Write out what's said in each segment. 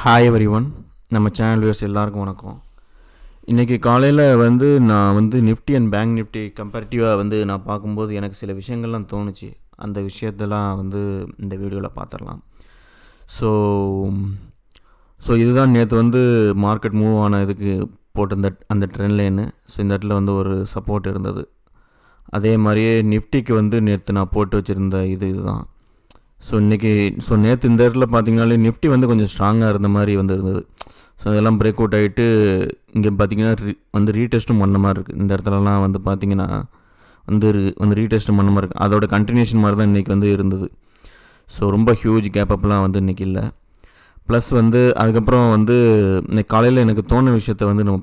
Hi everyone, நம்ம channel viewers எல்லாருக்கும் வணக்கம். இன்றைக்கி காலையில் நான் நிஃப்டி அண்ட் பேங்க் நிஃப்டி கம்பேரிட்டிவாக நான் பார்க்கும்போது எனக்கு சில விஷயங்கள்லாம் தோணுச்சு. அந்த விஷயத்தெல்லாம் இந்த வீடியோவில் பார்த்துடலாம். ஸோ இதுதான் நேற்று மார்க்கெட் மூவ் ஆன இதுக்கு போட்ட அந்த ட்ரெண்ட் லைனு. ஸோ இந்த இடத்துல ஒரு சப்போர்ட் இருந்தது. அதே மாதிரியே நிஃப்டிக்கு நேற்று நான் போட்டு வச்சுருந்த இதுதான். நேற்று இந்த இடத்துல பார்த்தீங்கன்னாலே நிஃப்டி கொஞ்சம் ஸ்ட்ராங்காக இருந்த மாதிரி இருந்தது. ஸோ அதெல்லாம் பிரேக் அவுட் ஆகிட்டு இங்கே பார்த்தீங்கன்னா ரீடெஸ்ட்டும் பண்ண மாதிரி இருக்குது. இந்த இடத்துலலாம் பார்த்தீங்கன்னா ரீடெஸ்ட்டும் பண்ண மாதிரி இருக்குது. அதோட கண்டினியூஷன் மாதிரி தான் இன்றைக்கி இருந்தது. ஸோ ரொம்ப ஹியூஜ் கேப்பப்லாம் இன்றைக்கி இல்லை. ப்ளஸ் அதுக்கப்புறம் இன்னைக்கு காலையில் எனக்கு தோண விஷயத்தை நம்ம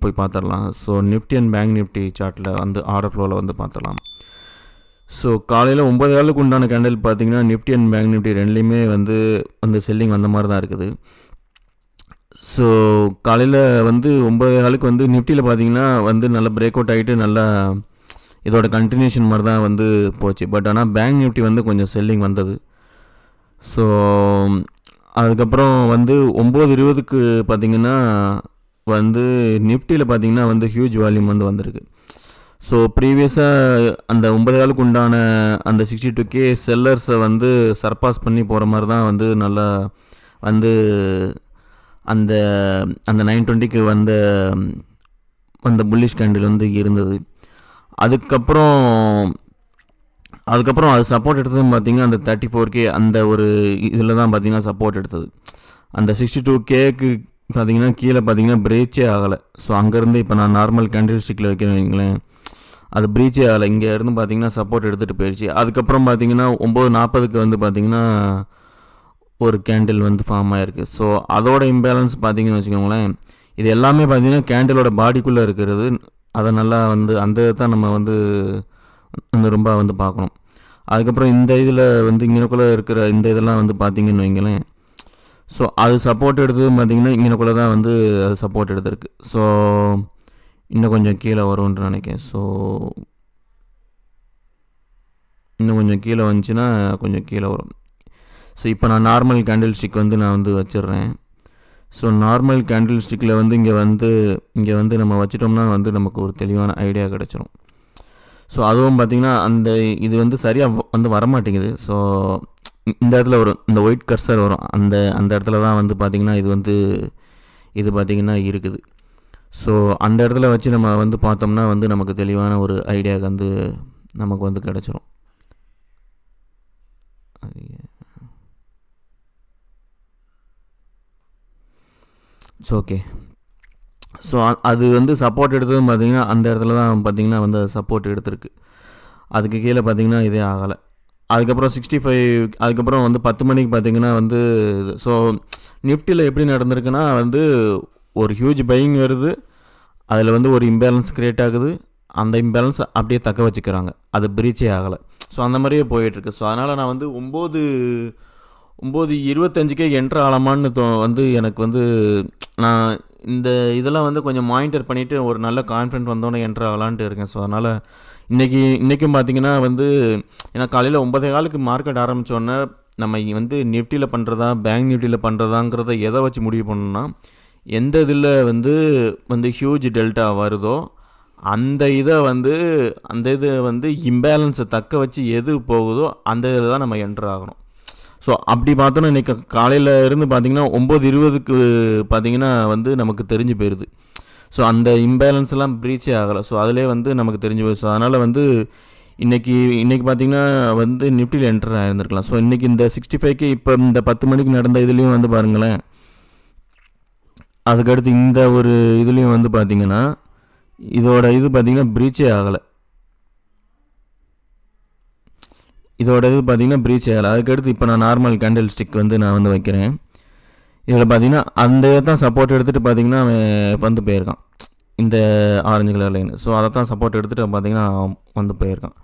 போய் பார்த்துடலாம். So Nifty and bank Nifty சார்ட்டில் ஆர்டர் ஃப்ளோவில் பார்த்துடலாம். ஸோ காலையில் 9 காலுக்கு உண்டான கேண்டில் பார்த்தீங்கன்னா நிஃப்டி அண்ட் பேங்க் நிஃப்டி ரெண்டுலேயுமே செல்லிங் வந்த மாதிரி தான் இருக்குது. ஸோ காலையில் 9 காலுக்கு நிஃப்டியில் பார்த்தீங்கன்னா நல்லா பிரேக் அவுட் ஆகிட்டு நல்லா இதோட கண்டினியூஷன் மாதிரி தான் போச்சு. பட் ஆனால் பேங்க் நிஃப்டி கொஞ்சம் செல்லிங் வந்தது. ஸோ அதுக்கப்புறம் 9:20க்கு பார்த்தீங்கன்னா நிஃப்டியில் பார்த்தீங்கன்னா ஹியூஜ் வால்யூம் வந்திருக்கு. ஸோ ப்ரீவியஸாக அந்த 9 காலுக்கு உண்டான அந்த 62K செல்லர்ஸை சர்பாஸ் பண்ணி போகிற மாதிரி தான் நல்லா அந்த அந்த 920க்கு புல்லிஷ் கேண்டில் இருந்தது. அதுக்கப்புறம் அது சப்போர்ட் எடுத்ததுன்னு பார்த்தீங்கன்னா அந்த 34K அந்த ஒரு இதில் தான் பார்த்தீங்கன்னா சப்போர்ட் எடுத்தது. அந்த 62Kக்கு பார்த்தீங்கன்னா கீழே பார்த்தீங்கன்னா பிரீச்சே ஆகலை. ஸோ அங்கேருந்து இப்போ நான் நார்மல் கேண்டில் ஸ்டிக்கில் வைக்கிறேன் வைங்களேன், அது பிரீச்சே ஆகலை. இங்கே இருந்து பார்த்தீங்கன்னா சப்போர்ட் எடுத்துகிட்டு போயிடுச்சு. அதுக்கப்புறம் பார்த்தீங்கன்னா 9:40க்கு பார்த்தீங்கன்னா ஒரு கேண்டில் ஃபார்ம் ஆகிருக்கு. ஸோ அதோட இம்பேலன்ஸ் பார்த்தீங்கன்னு வச்சுக்கோங்களேன், இது எல்லாமே பார்த்தீங்கன்னா கேண்டிலோட பாடிக்குள்ளே இருக்கிறது. அதை நல்லா அந்த தான் நம்ம ரொம்ப பார்க்கணும். அதுக்கப்புறம் இந்த இதில் இங்கனக்குள்ளே இருக்கிற இந்த இதெல்லாம் பார்த்தீங்கன்னு வைங்களேன், ஸோ அது சப்போர்ட் எடுத்தது பார்த்தீங்கன்னா இங்கனக்குள்ளே தான் அது சப்போர்ட் எடுத்திருக்கு. ஸோ இன்னும் கொஞ்சம் கீழே வரும்னு நினைக்கிறேன். ஸோ இன்னும் கொஞ்சம் கீழே வந்துச்சுன்னா கொஞ்சம் கீழே வரும். ஸோ இப்போ நான் நார்மல் கேண்டில் ஸ்டிக் நான் வச்சிடுறேன். ஸோ நார்மல் கேண்டில் ஸ்டிக்கில் இங்கே நம்ம வச்சிட்டோம்னா நமக்கு ஒரு தெளிவான ஐடியா கிடச்சிரும். ஸோ அதுவும் பார்த்திங்கன்னா அந்த இது சரியாக வரமாட்டேங்குது. ஸோ இந்த இடத்துல வரும், இந்த ஒயிட் கர்சர் வரும், அந்த இடத்துல தான் பார்த்திங்கன்னா இது பார்த்திங்கன்னா இருக்குது. ஸோ அந்த இடத்துல வச்சு நம்ம பார்த்தோம்னா நமக்கு தெளிவான ஒரு ஐடியா நமக்கு கிடச்சிரும். So okay. ஸோ அது சப்போர்ட் எடுத்ததும் பார்த்திங்கன்னா அந்த இடத்துல தான் பார்த்திங்கன்னா சப்போர்ட் எடுத்திருக்கு. அதுக்கு கீழே பார்த்திங்கன்னா இதே ஆகலை. அதுக்கப்புறம் 65 அதுக்கப்புறம் 10 மணிக்கு பார்த்திங்கன்னா ஸோ நிஃப்டியில் எப்படி நடந்திருக்குன்னா ஒரு ஹியூஜ் பையிங் வருது, அதில் ஒரு இம்பேலன்ஸ் க்ரியேட் ஆகுது, அந்த இம்பேலன்ஸ் அப்படியே தக்க வச்சுக்கிறாங்க, அது பிரீச்சே ஆகலை. ஸோ அந்த மாதிரியே போயிட்டுருக்கு. ஸோ அதனால் நான் 9:25க்கே என்ட்ரு ஆகலாமான்னு எனக்கு நான் இந்த இதெல்லாம் கொஞ்சம் மானிட்டர் பண்ணிவிட்டு ஒரு நல்ல கான்ஃபிடென்ட் வந்தோன்னே என்ட்ரு ஆகலான்ட்டு இருக்கேன். ஸோ அதனால் இன்றைக்கும் பார்த்திங்கன்னா ஏன்னா காலையில் 9 காலுக்கு மார்க்கெட் ஆரம்பித்தோடனே நம்ம நிஃப்டியில் பண்ணுறதா பேங்க் நிஃப்டியில் பண்ணுறதாங்கிறத எதை வச்சு முடிவு பண்ணணும்னா, எந்த இதில் ஹியூஜ் டெல்டா வருதோ அந்த இதை அந்த இது இம்பேலன்ஸை தக்க வச்சு எது போகுதோ அந்த இதில் தான் நம்ம என்ட்ரு ஆகணும். ஸோ அப்படி பார்த்தோன்னா இன்றைக்கி காலையில் இருந்து பார்த்திங்கன்னா 9:20க்கு பார்த்திங்கன்னா நமக்கு தெரிஞ்சு போயிடுது. ஸோ அந்த இம்பேலன்ஸ்லாம் ப்ரீச்சே ஆகலை. ஸோ அதிலே நமக்கு தெரிஞ்சு போயிடுது. ஸோ அதனால் இன்றைக்கி பார்த்திங்கன்னா நிஃப்டியில் என்ட்ரு ஆகிருந்துருக்கலாம். ஸோ இன்றைக்கி இந்த 65K இப்போ இந்த 10 மணிக்கு நடந்த இதுலேயும் பாருங்களேன், அதுக்கடுத்து இந்த ஒரு இதுலேயும் பார்த்திங்கன்னா இதோட இது பார்த்திங்கன்னா ப்ரீச்சே ஆகலை. இதோட இது பார்த்திங்கன்னா ப்ரீச்சே ஆகலை. அதுக்கடுத்து இப்போ நான் நார்மல் கேண்டில் ஸ்டிக் நான் வைக்கிறேன். இதில் பார்த்திங்கன்னா அந்த இதை தான் சப்போர்ட் எடுத்துகிட்டு பார்த்திங்கன்னா அவன் போயிருக்கான், இந்த ஆரஞ்சு கலர் லைன். ஸோ அதை தான் சப்போர்ட் எடுத்துகிட்டு பார்த்திங்கன்னா போயிருக்கான்.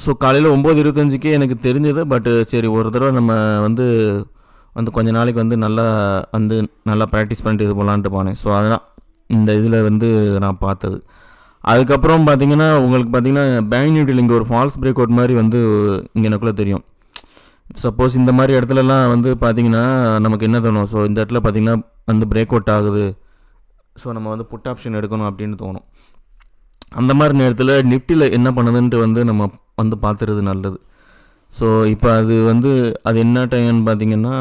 ஸோ காலையில் 9:25க்கே எனக்கு தெரிஞ்சது. பட்டு சரி ஒரு தடவை நம்ம கொஞ்ச நாளைக்கு நல்லா ப்ராக்டிஸ் பண்ணிட்டு இது போகலான்ட்டு போனேன். ஸோ அதெல்லாம் இந்த இதில் நான் பார்த்தது. அதுக்கப்புறம் பார்த்திங்கன்னா உங்களுக்கு பார்த்திங்கன்னா பேங்க் நிஃப்டியில் இங்கே ஒரு ஃபால்ஸ் பிரேக் அவுட் மாதிரி இங்கே எனக்குள்ளே தெரியும். சப்போஸ் இந்த மாதிரி இடத்துலலாம் வந்து பார்த்திங்கன்னா நமக்கு என்ன தோணும், ஸோ இந்த இடத்துல பார்த்திங்கன்னா வந்து பிரேக் அவுட் ஆகுது, ஸோ நம்ம வந்து புட் ஆப்ஷன் எடுக்கணும் அப்படின்னு தோணும். அந்த மாதிரி நேரத்தில் நிஃப்டியில் என்ன பண்ணுதுன்ட்டு வந்து நம்ம வந்து பார்த்துறது நல்லது. ஸோ இப்போ அது என்ன டைம்னு பார்த்திங்கன்னா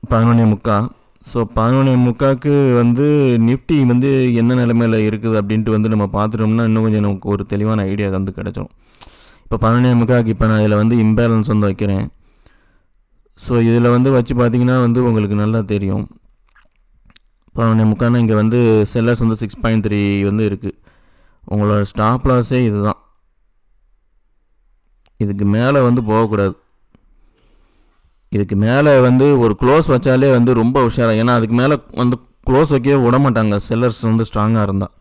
11:45. ஸோ 11:45க்கு வந்து நிஃப்டி வந்து என்ன நிலைமையில் இருக்குது அப்படின்ட்டு வந்து நம்ம பார்த்துட்டோம்னா இன்னும் கொஞ்சம் நமக்கு ஒரு தெளிவான ஐடியா வந்து கிடச்சிடும். இப்போ 11:45க்கு இப்போ நான் இதில் வந்து இம்பேலன்ஸ் வந்து வைக்கிறேன். ஸோ இதில் வந்து வச்சு பார்த்திங்கன்னா வந்து உங்களுக்கு நல்லா தெரியும். 11:45 இங்கே வந்து செல்லர்ஸ் வந்து 6.3 வந்து இருக்குது. உங்களோட ஸ்டாப் லாஸே இதுதான். இதுக்கு மேலே வந்து போகக்கூடாது. இதுக்கு மேலே வந்து ஒரு க்ளோஸ் வச்சாலே வந்து ரொம்ப உஷாராக, ஏன்னா அதுக்கு மேலே வந்து க்ளோஸ் வைக்கவே விட மாட்டாங்க செல்லர்ஸ் வந்து ஸ்ட்ராங்காக இருந்தால்.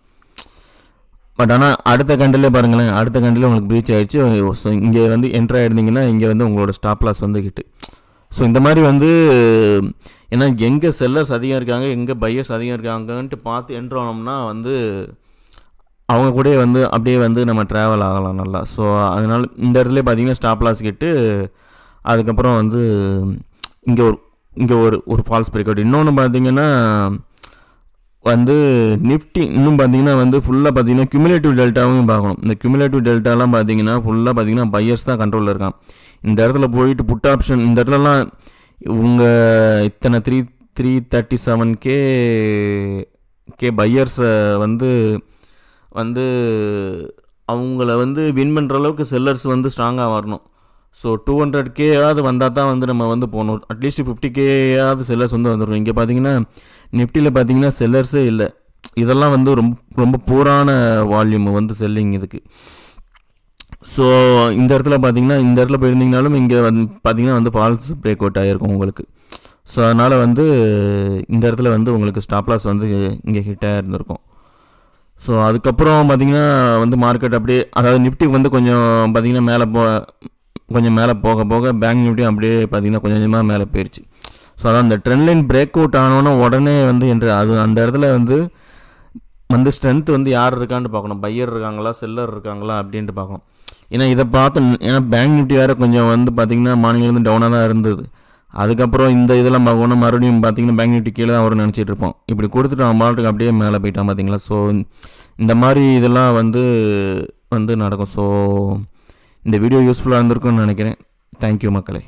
பட் ஆனால் அடுத்த கண்டிலே பாருங்களேன், அடுத்த கண்டிலே உங்களுக்கு ப்ரீச் ஆகிடுச்சு. ஸோ இங்கே வந்து என்ட்ரு ஆகிருந்தீங்கன்னா இங்கே வந்து உங்களோட ஸ்டாப் லாஸ் வந்து ஹிட்டு. ஸோ இந்த மாதிரி வந்து ஏன்னா எங்கே செல்லர்ஸ் அதிகம் இருக்காங்க, எங்கே பையர்ஸ் அதிகம் இருக்காங்கன்ட்டு பார்த்து என்ட்ரு ஆனோம்னா வந்து அவங்க கூட வந்து அப்படியே வந்து நம்ம ட்ராவல் ஆகலாம் நல்லா. ஸோ அதனால் இந்த இடத்துல பார்த்தீங்கன்னா ஸ்டாப் லாஸ் கிட்டு அதுக்கப்புறம் வந்து இங்கே ஒரு ஃபால்ஸ் பிரேக் அவுட். இன்னொன்று பார்த்தீங்கன்னா வந்து நிஃப்டி இன்னும் பார்த்தீங்கன்னா வந்து ஃபுல்லாக பார்த்தீங்கன்னா கியூமுலேட்டிவ் டெல்டாவும் பார்க்கணும். இந்த கியூமுலேட்டிவ் டெல்டாலாம் பார்த்தீங்கன்னா ஃபுல்லாக பார்த்தீங்கன்னா பையர்ஸ் தான் கண்ட்ரோலில் இருக்கான். இந்த இடத்துல போயிட்டு புட் ஆப்ஷன் இந்த இடத்துலலாம் இவங்க இத்தனை 337K பையர்ஸை வந்து அவங்கள வந்து வின் பண்ணுற அளவுக்கு செல்லர்ஸ் வந்து ஸ்ட்ராங்காக வரணும். ஸோ 200Kயாவது வந்தால் தான் வந்து நம்ம வந்து போகணும். அட்லீஸ்ட் 50Kயாவது செல்லர்ஸ் வந்து வந்துடும். இங்கே பார்த்தீங்கன்னா நிஃப்டியில் பார்த்தீங்கன்னா செல்லர்ஸே இல்லை. இதெல்லாம் வந்து ரொம்ப பூரான வால்யூம் வந்து செல்லிங் இதுக்கு. ஸோ இந்த இடத்துல பார்த்தீங்கன்னா இந்த இடத்துல போயிருந்தீங்கனாலும் இங்கே பார்த்தீங்கன்னா வந்து ஃபால்ஸ் பிரேக் அவுட் ஆகிருக்கும் உங்களுக்கு. ஸோ அதனால் வந்து இந்த இடத்துல வந்து உங்களுக்கு ஸ்டாப் லாஸ் வந்து இங்கே ஹிட்டாக இருந்திருக்கும். ஸோ அதுக்கப்புறம் பார்த்தீங்கன்னா வந்து மார்க்கெட் அப்படியே, அதாவது நிஃப்டி வந்து கொஞ்சம் பார்த்தீங்கன்னா மேலே போக போக பேங்க் நிஃப்டியும் அப்படியே பார்த்தீங்கன்னா கொஞ்சம் கொஞ்சமாக மேலே போயிடுச்சு. ஸோ அதான் அந்த ட்ரெண்ட் லைன் பிரேக் அவுட் ஆனோன்னா உடனே வந்து அந்த இடத்துல வந்து ஸ்ட்ரென்த் வந்து யார் இருக்கான்னு பார்க்கணும், பையர் இருக்காங்களா செல்லர் இருக்காங்களா அப்படின்ட்டு பார்க்கணும். ஏன்னா இதை ஏன்னா பேங்க் நிஃப்டி வேறு கொஞ்சம் வந்து பார்த்திங்கன்னா மார்னிங்ல இருந்து டவுனாக தான் இருந்தது. அதுக்கப்புறம் இந்த இதெல்லாம் பார்க்கணும், மறுபடியும் பார்த்தீங்கன்னா பேங்க் நிஃப்டி கீழே தான் வரும் நினச்சிட்டு இருப்போம். இப்படி கொடுத்துட்டு அவன் பாட்டுக்கு அப்படியே மேலே போயிட்டான் பார்த்தீங்களா. ஸோ இந்த மாதிரி இதெல்லாம் வந்து நடக்கும். ஸோ இந்த வீடியோ யூஸ்ஃபுல்லாக இருந்திருக்கும்னு நினைக்கிறேன். தேங்க்யூ மக்களே.